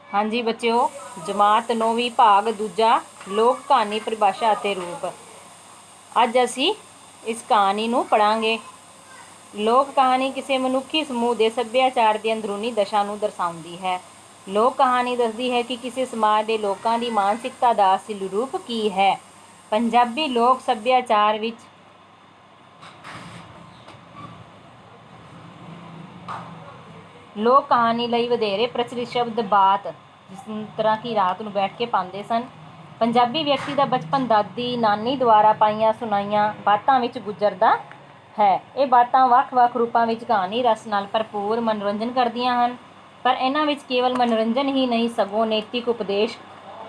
हाँ जी बच्चों, जमात 9वीं भाग दूजा लोक कहानी परिभाषा ਅਤੇ रूप। ਅੱਜ ਅਸੀਂ ਇਸ ਕਹਾਣੀ ਨੂੰ ਪੜਾਂਗੇ। ਲੋਕ ਕਹਾਣੀ ਕਿਸੇ ਮਨੁੱਖੀ ਸਮੂਹ ਦੇ ਸੱਭਿਆਚਾਰ ਦੀ ਅੰਦਰੂਨੀ ਦਸ਼ਾ ਨੂੰ ਦਰਸਾਉਂਦੀ ਹੈ। ਲੋਕ ਕਹਾਣੀ ਦੱਸਦੀ ਹੈ ਕਿ ਕਿਸੇ ਸਮਾਜ ਦੇ ਲੋਕਾਂ ਦੀ ਮਾਨਸਿਕਤਾ ਦਾ ਅਸਲ ਰੂਪ ਕੀ ਹੈ। ਪੰਜਾਬੀ ਲੋਕ ਸੱਭਿਆਚਾਰ ਵਿੱਚ ਲੋਕ ਕਹਾਣੀ ਲਈ ਵਧੇਰੇ ਪ੍ਰਚਲਿਤ ਸ਼ਬਦ ਬਾਤ, ਜਿਸ ਤਰ੍ਹਾਂ ਕਿ ਰਾਤ ਨੂੰ ਬੈਠ ਕੇ ਪਾਉਂਦੇ ਸਨ। ਪੰਜਾਬੀ ਵਿਅਕਤੀ ਦਾ ਬਚਪਨ ਦਾਦੀ ਨਾਨੀ ਦੁਆਰਾ ਪਾਈਆਂ ਸੁਣਾਈਆਂ ਬਾਤਾਂ ਵਿੱਚ ਗੁਜ਼ਰਦਾ ਹੈ। ਇਹ ਬਾਤਾਂ ਵੱਖ-ਵੱਖ ਰੂਪਾਂ ਵਿੱਚ ਕਹਾਣੀ ਰਸ ਨਾਲ ਭਰਪੂਰ ਮਨੋਰੰਜਨ ਕਰਦੀਆਂ ਹਨ। ਪਰ ਇਹਨਾਂ ਵਿੱਚ ਕੇਵਲ ਮਨੋਰੰਜਨ ਹੀ ਨਹੀਂ, ਸਗੋਂ ਨੈਤਿਕ ਉਪਦੇਸ਼,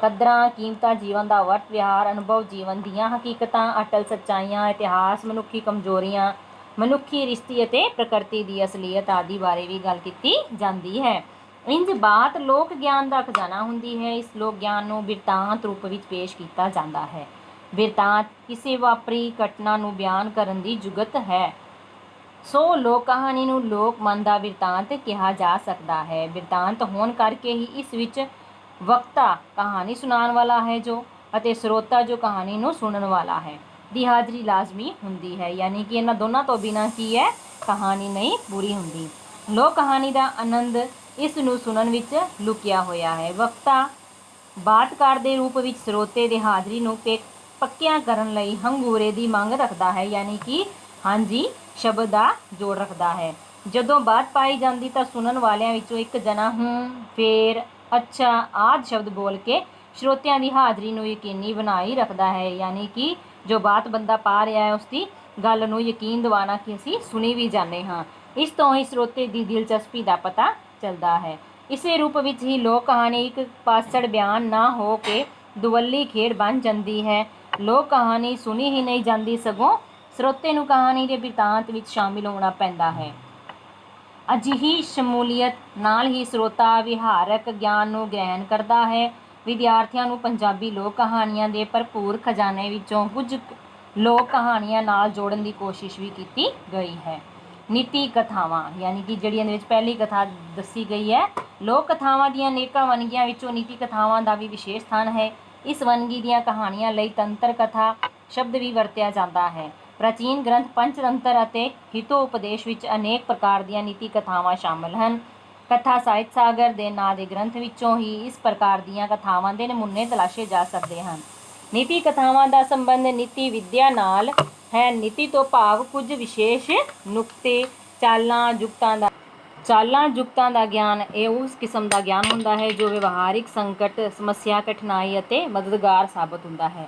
ਕਦਰਾਂ ਕੀਮਤਾਂ, ਜੀਵਨ ਦਾ ਵਰਤ ਵਿਹਾਰ, ਅਨੁਭਵ, ਜੀਵਨ ਦੀਆਂ ਹਕੀਕਤਾਂ, ਅਟਲ ਸੱਚਾਈਆਂ, ਇਤਿਹਾਸ, ਮਨੁੱਖੀ ਕਮਜ਼ੋਰੀਆਂ, ਮਨੁੱਖੀ ਰਿਸ਼ਤੇ ਅਤੇ ਪ੍ਰਕਿਰਤੀ ਦੀ ਅਸਲੀਅਤ ਆਦਿ ਬਾਰੇ ਵੀ ਗੱਲ ਕੀਤੀ ਜਾਂਦੀ ਹੈ। ਇੰਜ ਬਾਤ ਲੋਕ ਗਿਆਨ ਦਾ ਖਜ਼ਾਨਾ ਹੁੰਦੀ ਹੈ। ਇਸ ਲੋਕ ਗਿਆਨ ਨੂੰ ਬਿਰਤਾਂਤ ਰੂਪ ਵਿੱਚ ਪੇਸ਼ ਕੀਤਾ ਜਾਂਦਾ ਹੈ। ਬਿਰਤਾਂਤ ਕਿਸੇ ਵਾਪਰੀ ਘਟਨਾ ਨੂੰ ਬਿਆਨ ਕਰਨ ਦੀ ਜੁਗਤ ਹੈ। ਸੋ ਲੋਕ ਕਹਾਣੀ ਨੂੰ ਲੋਕ ਮਨ ਦਾ ਬਿਰਤਾਂਤ ਕਿਹਾ ਜਾ ਸਕਦਾ ਹੈ। ਬਿਰਤਾਂਤ ਹੋਣ ਕਰਕੇ ਹੀ ਇਸ ਵਿੱਚ ਵਕਤਾ ਕਹਾਣੀ ਸੁਣਾਉਣ ਵਾਲਾ ਹੈ ਅਤੇ ਸਰੋਤਾ ਜੋ ਕਹਾਣੀ ਨੂੰ ਸੁਣਨ ਵਾਲਾ ਹੈ ਦੀ ਹਾਜ਼ਰੀ ਲਾਜ਼ਮੀ ਹੁੰਦੀ ਹੈ। ਯਾਨੀ ਕਿ ਇਹਨਾਂ ਦੋਨਾਂ ਤੋਂ ਬਿਨਾਂ ਕੀ ਹੈ, ਕਹਾਣੀ ਨਹੀਂ ਪੂਰੀ ਹੁੰਦੀ। ਲੋਕ ਕਹਾਣੀ ਦਾ ਆਨੰਦ ਇਸ ਨੂੰ ਸੁਣਨ ਵਿੱਚ ਲੁਕਿਆ ਹੋਇਆ ਹੈ। ਵਕਤਾ ਬਾਤਕਾਰ ਦੇ ਰੂਪ ਵਿੱਚ ਸਰੋਤੇ ਦੇ ਹਾਜ਼ਰੀ ਨੂੰ ਪੱਕਿਆਂ ਕਰਨ ਲਈ ਹੰਗੂਰੇ ਦੀ ਮੰਗ ਰੱਖਦਾ ਹੈ, ਯਾਨੀ ਕਿ ਹਾਂਜੀ ਸ਼ਬਦ ਦਾ ਜੋੜ ਰੱਖਦਾ ਹੈ। ਜਦੋਂ ਬਾਤ ਪਾਈ ਜਾਂਦੀ ਤਾਂ ਸੁਣਨ ਵਾਲਿਆਂ ਵਿੱਚੋਂ ਇੱਕ ਜਣਾ ਫੇਰ, ਅੱਛਾ ਆਦਿ ਸ਼ਬਦ ਬੋਲ ਕੇ ਸਰੋਤਿਆਂ ਦੀ ਹਾਜ਼ਰੀ ਨੂੰ ਯਕੀਨੀ ਬਣਾਈ ਰੱਖਦਾ ਹੈ। ਯਾਨੀ ਕਿ ਜੋ ਬਾਤ ਬੰਦਾ ਪਾ ਰਿਹਾ ਹੈ ਉਸਦੀ ਗੱਲ ਨੂੰ ਯਕੀਨ ਦਿਵਾਉਣਾ ਕਿ ਅਸੀਂ ਸੁਣੀ ਵੀ ਜਾਂਦੇ ਹਾਂ। ਇਸ ਤੋਂ ਹੀ ਸਰੋਤੇ ਦੀ ਦਿਲਚਸਪੀ ਦਾ ਪਤਾ ਚੱਲਦਾ ਹੈ। ਇਸੇ ਰੂਪ ਵਿੱਚ ਹੀ ਲੋਕ ਕਹਾਣੀ ਇੱਕ ਪਾਸੜ ਬਿਆਨ ਨਾ ਹੋ ਕੇ ਦੁਵੱਲੀ ਖੇਡ ਬਣ ਜਾਂਦੀ ਹੈ। ਲੋਕ ਕਹਾਣੀ ਸੁਣੀ ਹੀ ਨਹੀਂ ਜਾਂਦੀ, ਸਗੋਂ ਸਰੋਤੇ ਨੂੰ ਕਹਾਣੀ ਦੇ ਬਿਰਤਾਂਤ ਵਿੱਚ ਸ਼ਾਮਿਲ ਹੋਣਾ ਪੈਂਦਾ ਹੈ। ਅਜਿਹੀ ਸ਼ਮੂਲੀਅਤ ਨਾਲ ਹੀ ਸਰੋਤਾ ਵਿਹਾਰਕ ਗਿਆਨ ਨੂੰ ਗ੍ਰਹਿਣ ਕਰਦਾ ਹੈ। ਵਿਦਿਆਰਥੀਆਂ ਨੂੰ ਪੰਜਾਬੀ ਲੋਕ ਕਹਾਣੀਆਂ ਦੇ ਭਰਪੂਰ ਖਜ਼ਾਨੇ ਵਿੱਚੋਂ ਕੁਝ ਲੋਕ ਕਹਾਣੀਆਂ ਨਾਲ ਜੋੜਨ ਦੀ ਕੋਸ਼ਿਸ਼ ਵੀ ਕੀਤੀ ਗਈ ਹੈ। ਨੀਤੀ ਕਥਾਵਾਂ, ਯਾਨੀ ਕਿ ਜਿਹੜੀ ਇਹਦੇ ਵਿੱਚ ਪਹਿਲੀ ਕਥਾ ਦੱਸੀ ਗਈ ਹੈ। ਲੋਕ ਕਥਾਵਾਂ ਦੀਆਂ ਅਨੇਕਾਂ ਵੰਨਗੀਆਂ ਵਿੱਚੋਂ ਨੀਤੀ ਕਥਾਵਾਂ ਦਾ ਵੀ ਵਿਸ਼ੇਸ਼ ਸਥਾਨ ਹੈ। ਇਸ ਵੰਨਗੀ ਦੀਆਂ ਕਹਾਣੀਆਂ ਲਈ ਤੰਤਰ ਕਥਾ ਸ਼ਬਦ ਵੀ ਵਰਤਿਆ ਜਾਂਦਾ ਹੈ। ਪ੍ਰਾਚੀਨ ਗ੍ਰੰਥ ਪੰਚਤੰਤਰ ਅਤੇ ਹਿਤੋ ਉਪਦੇਸ਼ ਵਿੱਚ ਅਨੇਕ ਪ੍ਰਕਾਰ ਦੀਆਂ ਨੀਤੀ ਕਥਾਵਾਂ ਸ਼ਾਮਲ ਹਨ। ਕਥਾ ਸਾਹਿਤ ਸਾਗਰ ਦੇ ਨਾਂ ਦੇ ਗ੍ਰੰਥ ਵਿੱਚੋਂ ਹੀ ਇਸ ਪ੍ਰਕਾਰ ਦੀਆਂ ਕਥਾਵਾਂ ਦੇ ਨਮੂਨੇ ਤਲਾਸ਼ੇ ਜਾ ਸਕਦੇ ਹਨ। ਨੀਤੀ ਕਥਾਵਾਂ ਦਾ ਸੰਬੰਧ ਨੀਤੀ ਵਿਦਿਆ ਨਾਲ ਹੈ। ਨੀਤੀ ਤੋਂ ਭਾਵ ਕੁਝ ਵਿਸ਼ੇਸ਼ ਨੁਕਤੇ, ਚਾਲਾਂ ਜੁਗਤਾਂ ਦਾ ਗਿਆਨ। ਇਹ ਉਸ ਕਿਸਮ ਦਾ ਗਿਆਨ ਹੁੰਦਾ ਹੈ ਜੋ ਵਿਵਹਾਰਿਕ ਸੰਕਟ, ਸਮੱਸਿਆ, ਕਠਿਨਾਈ ਅਤੇ ਮਦਦਗਾਰ ਸਾਬਤ ਹੁੰਦਾ ਹੈ।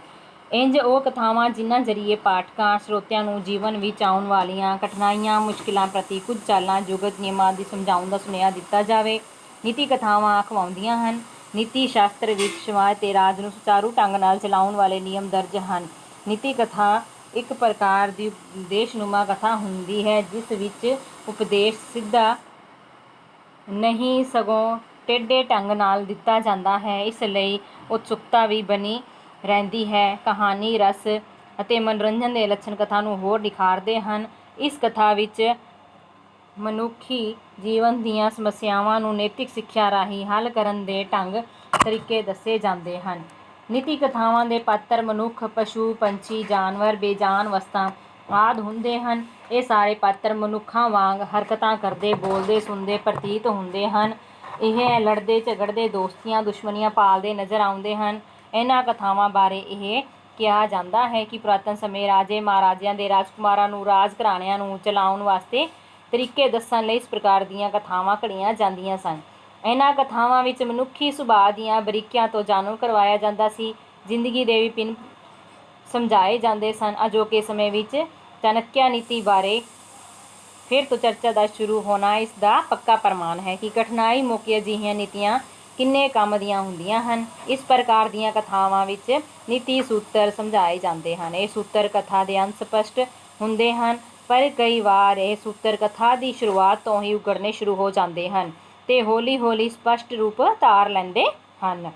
ਇੰਜ ਉਹ ਕਥਾਵਾਂ ਜਿਨ੍ਹਾਂ ਜ਼ਰੀਏ ਪਾਠਕਾਂ ਸਰੋਤਿਆਂ ਨੂੰ ਜੀਵਨ ਵਿੱਚ ਆਉਣ ਵਾਲੀਆਂ ਕਠਿਨਾਈਆਂ, ਮੁਸ਼ਕਿਲਾਂ ਪ੍ਰਤੀ ਕੁਝ ਚਾਲਾਂ, ਜੁਗਤ ਨਿਯਮਾਂ ਦੀ ਸਮਝਾਉਣ ਦਾ ਸੁਨੇਹਾ ਦਿੱਤਾ ਜਾਵੇ। ਨੀਤੀ ਕਥਾਵਾਂ ਅਖਵਾਉਂਦੀਆਂ ਹਨ। ਨੀਤੀ ਸ਼ਾਸਤਰ ਵਿੱਚ ਸਮਾਜ ਤੇ ਰਾਜ ਨੂੰ ਸੁਚਾਰੂ ਢੰਗ ਨਾਲ ਚਲਾਉਣ ਵਾਲੇ ਨਿਯਮ ਦਰਜ ਹਨ। ਨੀਤੀ ਕਥਾ ਇੱਕ ਪ੍ਰਕਾਰ ਦੀ ਉਪਦੇਸ਼ਨੁਮਾ ਕਥਾ ਹੁੰਦੀ ਹੈ, ਜਿਸ ਵਿੱਚ ਉਪਦੇਸ਼ ਸਿੱਧਾ ਨਹੀਂ ਸਗੋਂ ਟੇਢੇ ਢੰਗ ਨਾਲ ਦਿੱਤਾ ਜਾਂਦਾ ਹੈ। ਇਸ ਲਈ ਉਤਸੁਕਤਾ ਵੀ ਬਣੀ ਰਹਿੰਦੀ ਹੈ। ਕਹਾਣੀ ਰਸ ਅਤੇ ਮਨੋਰੰਜਨ ਦੇ ਲੱਛਣ ਕਥਾ ਨੂੰ ਹੋਰ ਨਿਖਾਰਦੇ ਹਨ। ਇਸ ਕਥਾ ਵਿੱਚ ਮਨੁੱਖੀ ਜੀਵਨ ਦੀਆਂ ਸਮੱਸਿਆਵਾਂ ਨੂੰ ਨੈਤਿਕ ਸਿੱਖਿਆ ਰਾਹੀਂ ਹੱਲ ਕਰਨ ਦੇ ਢੰਗ ਤਰੀਕੇ ਦੱਸੇ ਜਾਂਦੇ ਹਨ। ਨੀਤੀ ਕਥਾਵਾਂ ਦੇ ਪਾਤਰ ਮਨੁੱਖ, ਪਸ਼ੂ, ਪੰਛੀ, ਜਾਨਵਰ, ਬੇਜਾਨ ਵਸਤਾਂ ਆਦਿ ਹੁੰਦੇ ਹਨ। ਇਹ ਸਾਰੇ ਪਾਤਰ ਮਨੁੱਖਾਂ ਵਾਂਗ ਹਰਕਤਾਂ ਕਰਦੇ, ਬੋਲਦੇ, ਸੁਣਦੇ ਪ੍ਰਤੀਤ ਹੁੰਦੇ ਹਨ। ਇਹ ਲੜਦੇ ਝਗੜਦੇ, ਦੋਸਤੀਆਂ ਦੁਸ਼ਮਣੀਆਂ ਪਾਲਦੇ ਨਜ਼ਰ ਆਉਂਦੇ ਹਨ। ਇਹਨਾਂ ਕਥਾਵਾਂ ਬਾਰੇ ਇਹ ਕਿਹਾ ਜਾਂਦਾ ਹੈ ਕਿ ਪੁਰਾਤਨ ਸਮੇਂ ਰਾਜੇ ਮਹਾਰਾਜਿਆਂ ਦੇ ਰਾਜਕੁਮਾਰਾਂ ਨੂੰ ਰਾਜ ਘਰਾਣਿਆਂ ਨੂੰ ਚਲਾਉਣ ਵਾਸਤੇ ਤਰੀਕੇ ਦੱਸਣ ਲਈ ਇਸ ਪ੍ਰਕਾਰ ਦੀਆਂ ਕਥਾਵਾਂ ਘੜੀਆਂ ਜਾਂਦੀਆਂ ਸਨ। ਇਹਨਾਂ ਕਥਾਵਾਂ ਵਿੱਚ ਮਨੁੱਖੀ ਸੁਭਾਅ ਦੀਆਂ ਬਰੀਕੀਆਂ ਤੋਂ ਜਾਣੂ ਕਰਵਾਇਆ ਜਾਂਦਾ ਸੀ। ਜ਼ਿੰਦਗੀ ਦੇ ਵਿਭਿੰਨ ਸਮਝਾਏ ਜਾਂਦੇ ਸਨ। ਅਜੋਕੇ ਸਮੇਂ ਵਿੱਚ ਚਾਣਕਿਆ ਨੀਤੀ ਬਾਰੇ ਫਿਰ ਤੋਂ ਚਰਚਾ ਦਾ ਸ਼ੁਰੂ ਹੋਣਾ ਇਸ ਦਾ ਪੱਕਾ ਪ੍ਰਮਾਣ ਹੈ ਕਿ ਕਠਿਨਾਈ ਮੌਕੇ ਅਜਿਹੀਆਂ ਨੀਤੀਆਂ ਕਿੰਨੇ ਕੰਮ ਦੀਆਂ ਹੁੰਦੀਆਂ ਹਨ। ਇਸ ਪ੍ਰਕਾਰ ਦੀਆਂ ਕਥਾਵਾਂ ਵਿੱਚ ਨੀਤੀ ਸੂਤਰ ਸਮਝਾਏ ਜਾਂਦੇ ਹਨ। ਇਹ ਸੂਤਰ ਕਥਾ ਦੇ ਅੰਤ ਸਪਸ਼ਟ ਹੁੰਦੇ ਹਨ, ਪਰ ਕਈ ਵਾਰ ਇਹ ਸੂਤਰ ਕਥਾ ਦੀ ਸ਼ੁਰੂਆਤ ਤੋਂ ਹੀ ਉਘੜਨੇ ਸ਼ੁਰੂ ਹੋ ਜਾਂਦੇ ਹਨ ਤੇ ਹੌਲੀ ਹੌਲੀ ਸਪਸ਼ਟ ਰੂਪ ਧਾਰ ਲੈਂਦੇ ਹਨ।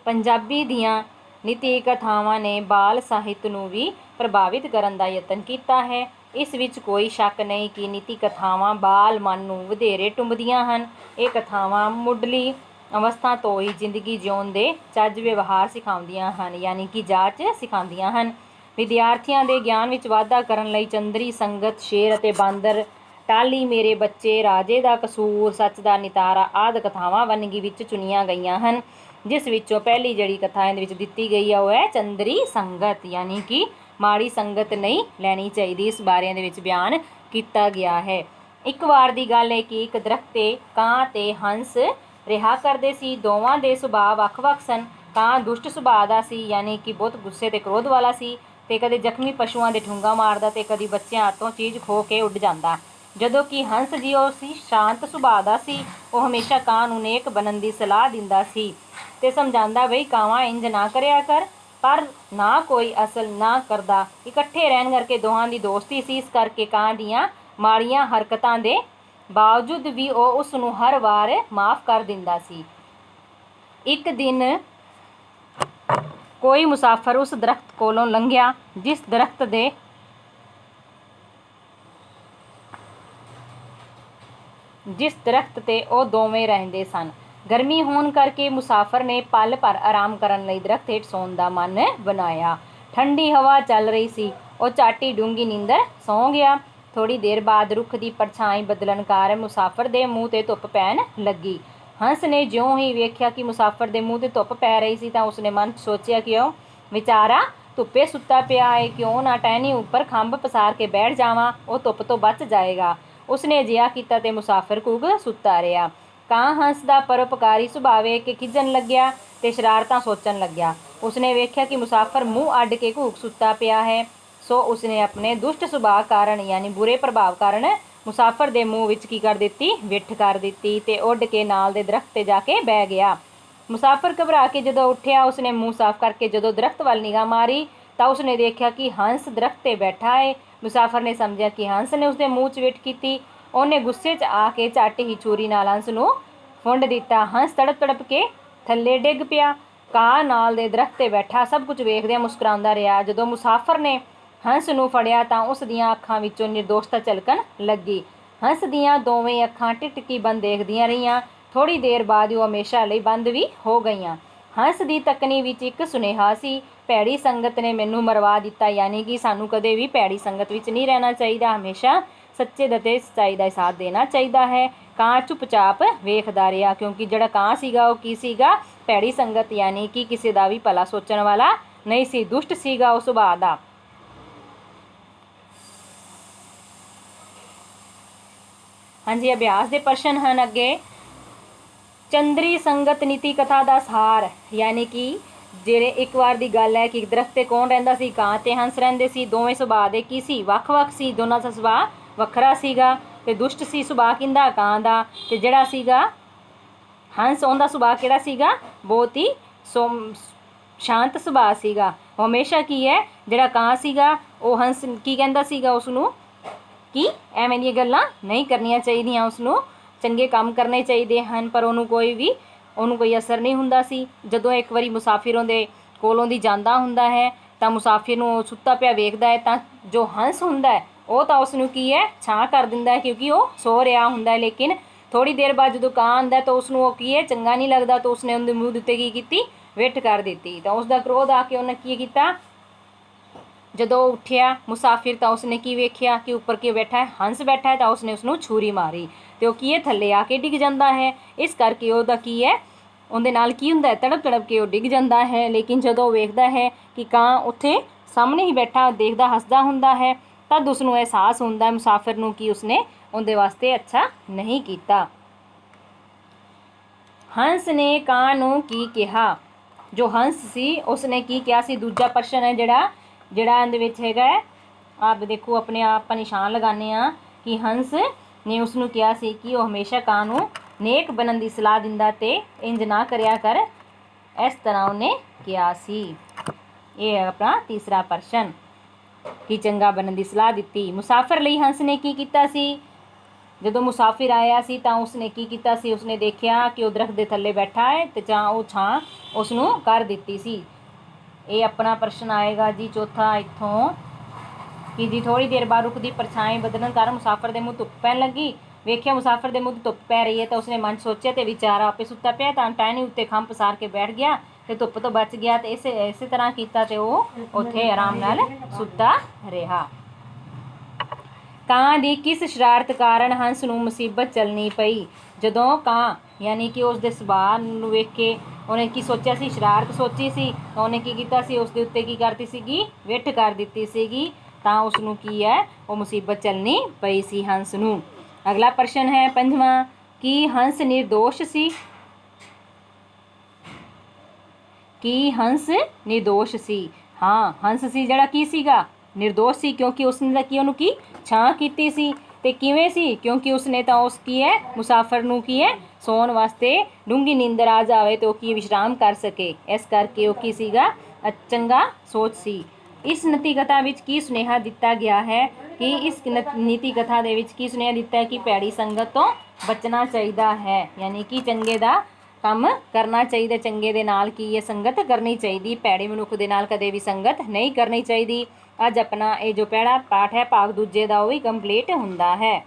ਪੰਜਾਬੀ ਦੀਆਂ ਨੀਤੀ ਕਥਾਵਾਂ ਨੇ ਬਾਲ ਸਾਹਿਤ ਨੂੰ ਵੀ ਪ੍ਰਭਾਵਿਤ ਕਰਨ ਦਾ ਯਤਨ ਕੀਤਾ ਹੈ। ਇਸ ਵਿੱਚ ਕੋਈ ਸ਼ੱਕ ਨਹੀਂ ਕਿ ਨੀਤੀ ਕਥਾਵਾਂ ਬਾਲ ਮਨ ਨੂੰ ਵਧੇਰੇ ਟੁੰਬਦੀਆਂ ਹਨ। ਇਹ ਕਥਾਵਾਂ ਮੁੱਢਲੀ ਅਵਸਥਾ ਤੋਂ ਹੀ ਜ਼ਿੰਦਗੀ ਜਿਉਣ ਦੇ ਚੱਜ ਵਿਵਹਾਰ ਸਿਖਾਉਂਦੀਆਂ ਹਨ, ਯਾਨੀ ਕਿ ਜਾਚ ਸਿਖਾਉਂਦੀਆਂ ਹਨ। ਵਿਦਿਆਰਥੀਆਂ ਦੇ ਗਿਆਨ ਵਿੱਚ ਵਾਧਾ ਕਰਨ ਲਈ ਚੰਦਰੀ ਸੰਗਤ, ਸ਼ੇਰ ਅਤੇ ਬਾਂਦਰ, ਟਾਹਲੀ, ਮੇਰੇ ਬੱਚੇ, ਰਾਜੇ ਦਾ ਕਸੂਰ, ਸੱਚ ਦਾ ਨਿਤਾਰਾ ਆਦਿ ਕਥਾਵਾਂ ਵੰਨਗੀ ਵਿੱਚ ਚੁਣੀਆਂ ਗਈਆਂ ਹਨ, ਜਿਸ ਵਿੱਚੋਂ ਪਹਿਲੀ ਜਿਹੜੀ ਕਥਾ ਇਹਦੇ ਵਿੱਚ ਦਿੱਤੀ ਗਈ ਹੈ ਉਹ ਹੈ ਚੰਦਰੀ ਸੰਗਤ, ਯਾਨੀ ਕਿ ਮਾੜੀ ਸੰਗਤ ਨਹੀਂ ਲੈਣੀ ਚਾਹੀਦੀ। ਇਸ ਬਾਰੇ ਇਹਦੇ ਵਿੱਚ ਬਿਆਨ ਕੀਤਾ ਗਿਆ ਹੈ। ਇੱਕ ਵਾਰ ਦੀ ਗੱਲ ਹੈ ਕਿ ਇੱਕ ਦਰਖਤ 'ਤੇ ਕਾਂ ਅਤੇ ਹੰਸ ਰਿਹਾ ਕਰਦੇ ਸੀ। ਦੋਵਾਂ ਦੇ ਸੁਭਾਅ ਵੱਖ-ਵੱਖ ਸਨ। ਕਾਂ ਦੁਸ਼ਟ ਸੁਭਾਅ ਦਾ ਸੀ, ਯਾਨੀ ਕਿ ਬਹੁਤ ਗੁੱਸੇ ਤੇ ਕ੍ਰੋਧ ਵਾਲਾ ਸੀ, ਤੇ ਕਦੇ ਜ਼ਖਮੀ ਪਸ਼ੂਆਂ ਦੇ ਠੁੰਗਾ ਮਾਰਦਾ ਤੇ ਕਦੀ ਬੱਚਿਆਂ ਹੱਥੋਂ ਚੀਜ਼ ਖੋਹ ਕੇ ਉੱਡ ਜਾਂਦਾ। ਜਦੋਂ ਕਿ ਹੰਸ ਜੀ ਉਹ ਸੀ ਸ਼ਾਂਤ ਸੁਭਾਅ ਦਾ ਸੀ। ਉਹ ਹਮੇਸ਼ਾ ਕਾਂ ਨੂੰ ਨੇਕ ਬਣਨ ਦੀ ਸਲਾਹ ਦਿੰਦਾ ਸੀ ਤੇ ਸਮਝਾਉਂਦਾ ਬਈ ਕਾਵਾਂ ਇੰਜ ਨਾ ਕਰਿਆ ਕਰ, ਪਰ ਨਾ ਕੋਈ ਅਸਲ ਨਾ ਕਰਦਾ। ਇਕੱਠੇ ਰਹਿਣ ਕਰਕੇ ਦੋਹਾਂ ਦੀ ਦੋਸਤੀ ਸੀ। ਇਸ ਕਰਕੇ ਕਾਂ ਦੀਆਂ ਮਾੜੀਆਂ ਹਰਕਤਾਂ ਦੇ ਬਾਵਜੂਦ ਵੀ ਉਹ ਉਸ ਨੂੰ ਹਰ ਵਾਰ ਮਾਫ਼ ਕਰ ਦਿੰਦਾ ਸੀ। ਇੱਕ ਦਿਨ ਕੋਈ ਮੁਸਾਫਰ ਉਸ ਦਰਖਤ ਕੋਲੋਂ ਲੰਘਿਆ ਜਿਸ ਦਰਖਤ 'ਤੇ ਉਹ ਦੋਵੇਂ ਰਹਿੰਦੇ ਸਨ। ਗਰਮੀ ਹੋਣ ਕਰਕੇ ਮੁਸਾਫਰ ਨੇ ਪਲ ਭਰ ਆਰਾਮ ਕਰਨ ਲਈ ਦਰਖਤ ਹੇਠ ਸੌਣ ਦਾ ਮਨ ਬਣਾਇਆ। ਠੰਡੀ ਹਵਾ ਚੱਲ ਰਹੀ ਸੀ। ਉਹ ਝੱਟ ਹੀ ਡੂੰਘੀ ਨੀਂਦਰ ਸੌਂ ਗਿਆ। ਥੋੜ੍ਹੀ ਦੇਰ ਬਾਅਦ ਰੁੱਖ ਦੀ ਪਰਛਾਈ ਬਦਲਣ ਕਾਰਨ ਮੁਸਾਫਰ ਦੇ ਮੂੰਹ 'ਤੇ ਧੁੱਪ ਪੈਣ ਲੱਗੀ। ਹੰਸ ਨੇ ਜਿਉਂ ਹੀ ਵੇਖਿਆ ਕਿ ਮੁਸਾਫਰ ਦੇ ਮੂੰਹ 'ਤੇ ਧੁੱਪ ਪੈ ਰਹੀ ਸੀ ਤਾਂ ਉਸਨੇ ਮਨ 'ਚ ਸੋਚਿਆ ਕਿ ਉਹ ਵਿਚਾਰਾ ਧੁੱਪੇ ਸੁੱਤਾ ਪਿਆ ਏ, ਕਿਉਂ ਨਾ ਟਹਿਣੀ ਉੱਪਰ ਖੰਭ ਪਸਾਰ ਕੇ ਬੈਠ ਜਾਵਾਂ, ਉਹ ਧੁੱਪ ਤੋਂ ਬਚ ਜਾਏਗਾ। ਉਸਨੇ ਅਜਿਹਾ ਕੀਤਾ ਤੇ ਮੁਸਾਫਰ ਘੁੱਗ ਸੁੱਤਾ ਰਿਹਾ। ਕਾਂ ਹੰਸ ਦਾ ਪਰਉਪਕਾਰੀ ਸੁਭਾਅ ਵੇਖ ਕੇ ਖਿਝਣ ਲੱਗਿਆ ਤੇ ਸ਼ਰਾਰਤਾਂ ਸੋਚਣ ਲੱਗਿਆ। ਉਸਨੇ ਵੇਖਿਆ ਕਿ ਮੁਸਾਫਰ ਮੂੰਹ ਅੱਡ ਕੇ ਘੂਕ ਸੁੱਤਾ ਪਿਆ ਹੈ, ਸੋ ਉਸਨੇ ਆਪਣੇ ਦੁਸ਼ਟ ਸੁਭਾਅ ਕਾਰਨ, ਯਾਨੀ ਬੁਰੇ ਪ੍ਰਭਾਵ ਕਾਰਨ, ਮੁਸਾਫਰ ਦੇ ਮੂੰਹ ਵਿੱਚ ਕੀ ਕਰ ਦਿੱਤੀ, ਵਿੱਠ ਕਰ ਦਿੱਤੀ ਤੇ ਉੱਡ ਕੇ ਨਾਲ ਦੇ ਦਰਖਤ 'ਤੇ ਜਾ ਕੇ ਬਹਿ ਗਿਆ। ਮੁਸਾਫਰ ਘਬਰਾ ਕੇ ਜਦੋਂ ਉੱਠਿਆ, ਉਸਨੇ ਮੂੰਹ ਸਾਫ਼ ਕਰਕੇ ਜਦੋਂ ਦਰਖਤ ਵੱਲ ਨਿਗਾਹ ਮਾਰੀ ਤਾਂ ਉਸਨੇ ਦੇਖਿਆ ਕਿ ਹੰਸ ਦਰਖਤ 'ਤੇ ਬੈਠਾ ਹੈ। ਮੁਸਾਫਰ ਨੇ ਸਮਝਿਆ ਕਿ ਹੰਸ ਨੇ ਉਸਦੇ ਮੂੰਹ 'ਚ ਵਿੱਠ ਕੀਤੀ। ਉਹਨੇ ਗੁੱਸੇ 'ਚ ਆ ਕੇ ਝੱਟ ਹੀ ਛੁਰੀ ਨਾਲ ਹੰਸ ਨੂੰ ਫੁੰਡ ਦਿੱਤਾ। ਹੰਸ ਤੜਪ ਤੜਪ ਕੇ ਥੱਲੇ ਡਿੱਗ ਪਿਆ। ਕਾਂ ਨਾਲ ਦੇ ਦਰਖਤ 'ਤੇ ਬੈਠਾ ਸਭ ਕੁਝ ਵੇਖਦਿਆਂ ਮੁਸਕਰਾਉਂਦਾ ਰਿਹਾ। ਜਦੋਂ ਮੁਸਾਫਰ ਨੇ ਹੰਸ ਨੂੰ ਫੜਿਆ ਤਾਂ ਉਸ ਦੀਆਂ ਅੱਖਾਂ ਵਿੱਚੋਂ ਨਿਰਦੋਸ਼ਤਾ ਝਲਕਣ ਲੱਗੀ। ਹੰਸ ਦੀਆਂ ਦੋਵੇਂ ਅੱਖਾਂ ਟਿਟਕੀ ਬੰਦ ਦੇਖਦੀਆਂ ਰਹੀਆਂ। ਥੋੜ੍ਹੀ ਦੇਰ ਬਾਅਦ ਉਹ ਹਮੇਸ਼ਾ ਲਈ ਬੰਦ ਵੀ ਹੋ ਗਈਆਂ। ਹੰਸ ਦੀ ਤੱਕਣੀ ਵਿੱਚ ਇੱਕ ਸੁਨੇਹਾ ਸੀ, ਭੈੜੀ ਸੰਗਤ ਨੇ ਮੈਨੂੰ ਮਰਵਾ ਦਿੱਤਾ, ਯਾਨੀ ਕਿ ਸਾਨੂੰ ਕਦੇ ਵੀ ਭੈੜੀ ਸੰਗਤ ਵਿੱਚ ਨਹੀਂ ਰਹਿਣਾ ਚਾਹੀਦਾ, ਹਮੇਸ਼ਾ ਸੱਚੇ ਅਤੇ ਸੱਚਾਈ ਦਾ ਸਾਥ ਦੇਣਾ ਚਾਹੀਦਾ ਹੈ। ਕਾਂ ਚੁੱਪਚਾਪ ਵੇਖਦਾ ਰਿਹਾ, ਕਿਉਂਕਿ ਜਿਹੜਾ ਕਾਂ ਸੀਗਾ ਉਹ ਕੀ ਸੀਗਾ, ਭੈੜੀ ਸੰਗਤ, ਯਾਨੀ ਕਿ ਕਿਸੇ ਦਾ ਵੀ ਭਲਾ ਸੋਚਣ ਵਾਲਾ ਨਹੀਂ ਸੀ, ਦੁਸ਼ਟ ਸੀਗਾ ਉਹ ਸੁਭਾਅ ਦਾ। ਹਾਂਜੀ, ਅਭਿਆਸ ਦੇ ਪ੍ਰਸ਼ਨ ਹਨ ਅੱਗੇ। ਚੰਦਰੀ ਸੰਗਤ ਨੀਤੀ ਕਥਾ ਦਾ ਸਾਰ, ਯਾਨੀ ਕਿ ਜਿਹੜੇ ਇੱਕ ਵਾਰ ਦੀ ਗੱਲ ਹੈ ਕਿ ਦਰਖਤ 'ਤੇ ਕੌਣ ਰਹਿੰਦਾ ਸੀ, ਕਾਂ ਤੇ ਹੰਸ ਰਹਿੰਦੇ ਸੀ। ਦੋਵੇਂ ਸੁਭਾਅ ਦੇ ਕੀ ਸੀ, ਵੱਖ-ਵੱਖ ਸੀ। ਦੋਨਾਂ ਦਾ ਸੁਭਾਅ ਵੱਖਰਾ ਸੀਗਾ ਤੇ ਦੁਸ਼ਟ ਸੀ ਸੁਭਾਅ ਕਿਹਦਾ, ਕਾਂ ਦਾ। ਤੇ ਜਿਹੜਾ ਸੀਗਾ ਹੰਸ, ਉਹਦਾ ਸੁਭਾਅ ਕਿਹੜਾ ਸੀਗਾ, ਬਹੁਤ ਹੀ ਸ਼ਾਂਤ ਸੁਭਾਅ ਸੀਗਾ। ਹਮੇਸ਼ਾ ਕੀ ਹੈ, ਜਿਹੜਾ ਕਾਂ ਸੀਗਾ ਉਹ ਹੰਸ ਕੀ ਕਹਿੰਦਾ ਸੀਗਾ ਉਸਨੂੰ ਕਿ ਐਵੇਂ ਦੀਆਂ ਗੱਲਾਂ ਨਹੀਂ ਕਰਨੀਆਂ ਚਾਹੀਦੀਆਂ, ਉਸਨੂੰ ਚੰਗੇ ਕੰਮ ਕਰਨੇ ਚਾਹੀਦੇ ਹਨ, ਪਰ ਉਹਨੂੰ ਕੋਈ ਅਸਰ ਨਹੀਂ ਹੁੰਦਾ ਸੀ। ਜਦੋਂ ਇੱਕ ਵਾਰੀ ਮੁਸਾਫਿਰ ਉਹਦੇ ਕੋਲੋਂ ਦੀ ਜਾਂਦਾ ਹੁੰਦਾ ਹੈ ਤਾਂ ਮੁਸਾਫਿਰ ਨੂੰ ਸੁੱਤਾ ਪਿਆ ਵੇਖਦਾ ਹੈ ਤਾਂ ਜੋ ਹੰਸ ਹੁੰਦਾ ਹੈ ਉਹ ਤਾਂ ਉਸਨੂੰ ਕੀ ਹੈ, ਛਾਂ ਕਰ ਦਿੰਦਾ ਹੈ, ਕਿਉਂਕਿ ਉਹ ਸੋ ਰਿਹਾ ਹੁੰਦਾ ਹੈ। ਲੇਕਿਨ ਥੋੜ੍ਹੀ ਦੇਰ ਬਾਅਦ ਜਦੋਂ ਕਾਂ ਆਉਂਦਾ ਤਾਂ ਉਸਨੂੰ ਉਹ ਕੀ ਹੈ, ਚੰਗਾ ਨਹੀਂ ਲੱਗਦਾ, ਤਾਂ ਉਸਨੇ ਉਹਦੇ ਮੂੰਹ ਦੇ ਉੱਤੇ ਕੀ ਕੀਤੀ, ਵਿੱਠ ਕਰ ਦਿੱਤੀ। ਤਾਂ ਉਸਦਾ ਕ੍ਰੋਧ ਆ ਕੇ ਉਹਨੇ ਕੀ ਕੀਤਾ, ਜਦੋਂ ਉੱਠਿਆ ਮੁਸਾਫਿਰ ਤਾਂ ਉਸਨੇ ਕੀ ਵੇਖਿਆ ਕਿ ਉੱਪਰ ਕੀ ਬੈਠਾ ਹੈ, ਹੰਸ ਬੈਠਾ ਹੈ, ਤਾਂ ਉਸਨੇ ਉਸਨੂੰ ਛੁਰੀ ਮਾਰੀ ਤੇ ਉਹ ਕੀ ਹੈ, ਥੱਲੇ ਆ ਕੇ ਡਿੱਗ ਜਾਂਦਾ ਹੈ। ਇਸ ਕਰਕੇ ਉਹਦਾ ਕੀ ਹੈ, ਉਹਦੇ ਨਾਲ ਕੀ ਹੁੰਦਾ ਹੈ, ਤੜਪ ਤੜਪ ਕੇ ਉਹ ਡਿੱਗ ਜਾਂਦਾ ਹੈ। ਲੇਕਿਨ ਜਦੋਂ ਉਹ ਵੇਖਦਾ ਹੈ ਕਿ ਕਾਂ ਉੱਥੇ ਸਾਹਮਣੇ ਹੀ ਬੈਠਾ ਦੇਖਦਾ ਹੱਸਦਾ ਹੁੰਦਾ ਹੈ, ਤਦ ਉਸਨੂੰ ਅਹਿਸਾਸ ਹੁੰਦਾ ਹੈ ਮੁਸਾਫਿਰ ਨੂੰ ਕਿ ਉਸਨੇ ਉਹਦੇ ਵਾਸਤੇ ਅੱਛਾ ਨਹੀਂ ਕੀਤਾ। ਹੰਸ ਨੇ ਕਾਂ ਨੂੰ ਕੀ ਕਿਹਾ, ਜੋ ਹੰਸ ਸੀ ਉਸਨੇ ਕੀ ਕਿਹਾ ਸੀ। ਦੂਜਾ ਪ੍ਰਸ਼ਨ ਹੈ ਜਿਹੜਾ ਇਹਦੇ ਵਿੱਚ ਹੈਗਾ ਹੈ, ਆਪ ਦੇਖੋ ਆਪਣੇ ਆਪ ਆਪਾਂ ਨਿਸ਼ਾਨ ਲਗਾਉਂਦੇ ਹਾਂ ਕਿ ਹੰਸ ਨੇ ਉਸਨੂੰ ਕਿਹਾ ਸੀ ਕਿ ਉਹ ਹਮੇਸ਼ਾ ਕਾਂ ਨੂੰ ਨੇਕ ਬਣਨ ਦੀ ਸਲਾਹ ਦਿੰਦਾ ਤੇ ਇੰਜ ਨਾ ਕਰਿਆ ਕਰ, ਇਸ ਤਰ੍ਹਾਂ ਉਹਨੇ ਕਿਹਾ ਸੀ। ਇਹ ਹੈ ਆਪਣਾ ਤੀਸਰਾ ਪ੍ਰਸ਼ਨ ਕਿ ਚੰਗਾ ਬਣਨ ਦੀ ਸਲਾਹ ਦਿੱਤੀ। ਮੁਸਾਫਿਰ ਲਈ ਹੰਸ ਨੇ ਕੀ ਕੀਤਾ ਸੀ, ਜਦੋਂ ਮੁਸਾਫਿਰ ਆਇਆ ਸੀ ਤਾਂ ਉਸਨੇ ਕੀ ਕੀਤਾ ਸੀ, ਉਸਨੇ ਦੇਖਿਆ ਕਿ ਉਹ ਦਰਖਤ ਦੇ ਥੱਲੇ ਬੈਠਾ ਹੈ ਤੇ ਉਹ ਛਾਂ ਉਸਨੂੰ ਕਰ ਦਿੱਤੀ ਸੀ। ਇਹ ਆਪਣਾ ਪ੍ਰਸ਼ਨ ਆਏਗਾ ਜੀ ਚੌਥਾ ਇੱਥੋਂ ਕਿ ਜੀ ਥੋੜ੍ਹੀ ਦੇਰ ਬਾਅਦ ਰੁੱਖ ਦੀ ਪਰਛਾਈ ਬਦਲਣ ਕਾਰਨ ਮੁਸਾਫਿਰ ਦੇ ਮੂੰਹ ਧੁੱਪ ਪੈਣ ਲੱਗੀ। ਵੇਖਿਆ ਮੁਸਾਫਰ ਦੇ ਮੂੰਹ ਧੁੱਪ ਪੈ ਰਹੀ ਹੈ ਤਾਂ ਉਸਨੇ ਮਨ 'ਚ ਸੋਚਿਆ ਤੇ ਵਿਚਾਰ ਆਪੇ ਸੁੱਤਾ ਪਿਆ ਤਾਂ ਟਹਿਣੀ ਉੱਤੇ ਖੰਭ ਪਸਾਰ ਕੇ ਬੈਠ ਗਿਆ ਤੇ ਧੁੱਪ ਤੋਂ ਬਚ ਗਿਆ ਤੇ ਇਸੇ ਤਰ੍ਹਾਂ ਕੀਤਾ ਤੇ ਉਹ ਉੱਥੇ ਆਰਾਮ ਨਾਲ ਸੁੱਤਾ ਰਿਹਾ। ਕਾਂ ਦੀ ਕਿਸ ਸ਼ਰਾਰਤ ਕਾਰਨ ਹੰਸ ਨੂੰ ਮੁਸੀਬਤ ਚੱਲਣੀ ਪਈ? ਜਦੋਂ ਕਾਂ ਯਾਨੀ ਕਿ ਉਸ ਦੇ ਸੁਭਾਅ ਨੂੰ ਵੇਖ ਕੇ ਉਹਨੇ ਕੀ ਸੋਚਿਆ ਸੀ, ਸ਼ਰਾਰਤ ਸੋਚੀ ਸੀ, ਤਾਂ ਉਹਨੇ ਕੀ ਕੀਤਾ ਸੀ, ਉਸ ਦੇ ਉੱਤੇ ਕੀ ਕਰਤੀ ਸੀਗੀ, ਵਿੱਠ ਕਰ ਦਿੱਤੀ ਸੀਗੀ, ਤਾਂ ਉਸ ਨੂੰ ਕੀ ਹੈ, ਉਹ ਮੁਸੀਬਤ ਚੱਲਣੀ ਪਈ ਸੀ ਹੰਸ ਨੂੰ। ਅਗਲਾ ਪ੍ਰਸ਼ਨ ਹੈ 5ਵਾਂ, ਕੀ ਹੰਸ ਨਿਰਦੋਸ਼ ਸੀ? ਕੀ ਹੰਸ ਨਿਰਦੋਸ਼ ਸੀ? ਹਾਂ, ਹੰਸ ਸੀ ਜਿਹੜਾ ਕੀ ਸੀਗਾ, ਨਿਰਦੋਸ਼ ਸੀ, ਕਿਉਂਕਿ ਉਸਨੇ ਤਾਂ ਕੀ ਉਹਨੂੰ ਕੀ ਛਾਂ ਕੀਤੀ ਸੀ। ਤੇ ਕਿਵੇਂ ਸੀ? ਕਿਉਂਕਿ ਉਸਨੇ ਤਾਂ ਉਸ ਕੀ ਹੈ ਮੁਸਾਫਰ ਨੂੰ ਕੀ ਹੈ ਸੌਣ ਵਾਸਤੇ ਡੂੰਘੀ ਨੀਂਦਰ ਆ ਜਾਵੇ ਤੇ ਉਹ ਕੀ ਵਿਸ਼ਰਾਮ ਕਰ ਸਕੇ, ਇਸ ਕਰਕੇ ਉਹ ਕੀ ਸੀਗਾ, ਚੰਗਾ ਸੋਚ ਸੀ। ਇਸ ਨੀਤੀ ਕਥਾ ਵਿੱਚ ਕੀ ਸੁਨੇਹਾ ਦਿੱਤਾ ਗਿਆ ਹੈ? ਕਿ ਇਸ ਨੀਤੀ ਕਥਾ ਦੇ ਵਿੱਚ ਕੀ ਸੁਨੇਹਾ ਦਿੱਤਾ ਹੈ ਕਿ ਭੈੜੀ ਸੰਗਤ ਤੋਂ ਬਚਣਾ ਚਾਹੀਦਾ ਹੈ, ਯਾਨੀ ਕਿ ਚੰਗੇ ਦਾ ਕੰਮ ਕਰਨਾ ਚਾਹੀਦਾ, ਚੰਗੇ ਦੇ ਨਾਲ ਕੀ ਇਹ ਸੰਗਤ ਕਰਨੀ ਚਾਹੀਦੀ, ਭੈੜੇ ਮਨੁੱਖ ਦੇ ਨਾਲ ਕਦੇ ਵੀ ਸੰਗਤ ਨਹੀਂ ਕਰਨੀ ਚਾਹੀਦੀ। ਅੱਜ ਆਪਣਾ ਇਹ ਜੋ ਪਹਿਲਾ ਪਾਠ ਹੈ ਭਾਗ ਦੂਜੇ ਦਾ ਉਹ ਵੀ ਕੰਪਲੀਟ ਹੁੰਦਾ ਹੈ।